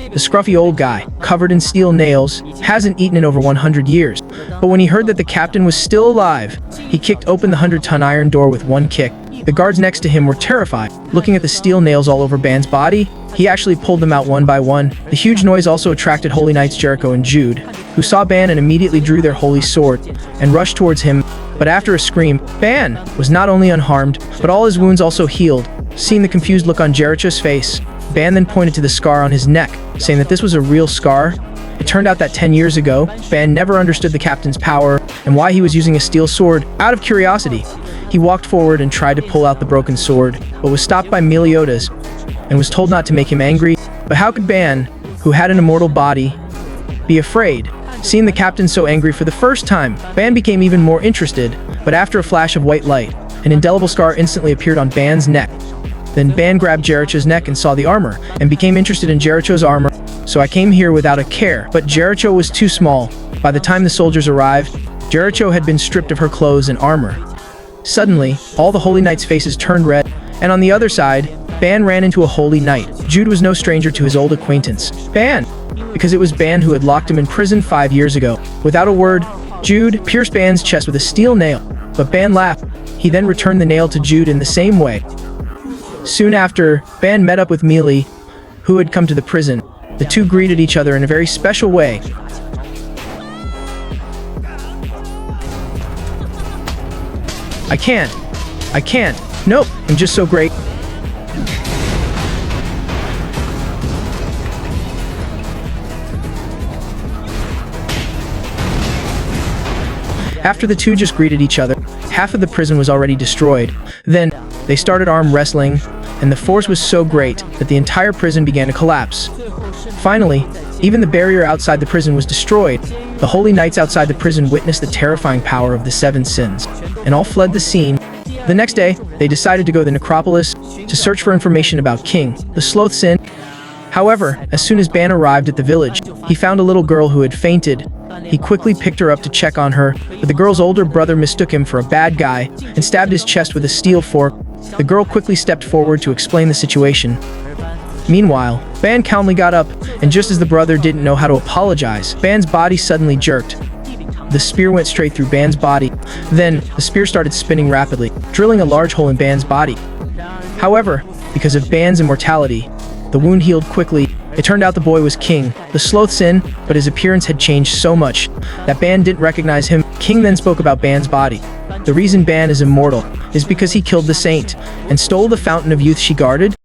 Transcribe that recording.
The scruffy old guy, covered in steel nails, hasn't eaten in over 100 years. But when he heard that the captain was still alive, he kicked open the 100-ton iron door with one kick. The guards next to him were terrified. Looking at the steel nails all over Ban's body, he actually pulled them out one by one. The huge noise also attracted Holy Knights Jericho and Jude, who saw Ban and immediately drew their holy sword and rushed towards him. But after a scream, Ban was not only unharmed, but all his wounds also healed. Seeing the confused look on Jericho's face, Ban then pointed to the scar on his neck, saying that this was a real scar. It turned out that 10 years ago, Ban never understood the captain's power and why he was using a steel sword. Out of curiosity, he walked forward and tried to pull out the broken sword, but was stopped by Meliodas and was told not to make him angry. But how could Ban, who had an immortal body, be afraid? Seeing the captain so angry for the first time, Ban became even more interested, but after a flash of white light, an indelible scar instantly appeared on Ban's neck. Then Ban grabbed Jericho's neck and saw the armor, and became interested in Jericho's armor. So I came here without a care, but Jericho was too small. By the time the soldiers arrived, Jericho had been stripped of her clothes and armor. Suddenly, all the Holy Knights' faces turned red, and on the other side, Ban ran into a Holy Knight. Jude was no stranger to his old acquaintance, Ban, because it was Ban who had locked him in prison 5 years ago. Without a word, Jude pierced Ban's chest with a steel nail, but Ban laughed. He then returned the nail to Jude in the same way. Soon after, Ban met up with Mealy, who had come to the prison. The two greeted each other in a very special way. I can't. Nope, I'm just so great. After the two just greeted each other, half of the prison was already destroyed. Then, they started arm wrestling, and the force was so great that the entire prison began to collapse. Finally, even the barrier outside the prison was destroyed. The Holy Knights outside the prison witnessed the terrifying power of the Seven Sins, and all fled the scene. The next day, they decided to go to the necropolis to search for information about King, the Sloth Sin. However, as soon as Ban arrived at the village, he found a little girl who had fainted. He quickly picked her up to check on her, but the girl's older brother mistook him for a bad guy and stabbed his chest with a steel fork. The girl quickly stepped forward to explain the situation. Meanwhile, Ban calmly got up, and just as the brother didn't know how to apologize, Ban's body suddenly jerked. The spear went straight through Ban's body. Then, the spear started spinning rapidly, drilling a large hole in Ban's body. However, because of Ban's immortality, the wound healed quickly. It turned out the boy was King, the Sloth Sin, but his appearance had changed so much that Ban didn't recognize him. King then spoke about Ban's body. The reason Ban is immortal is because he killed the saint and stole the fountain of youth she guarded.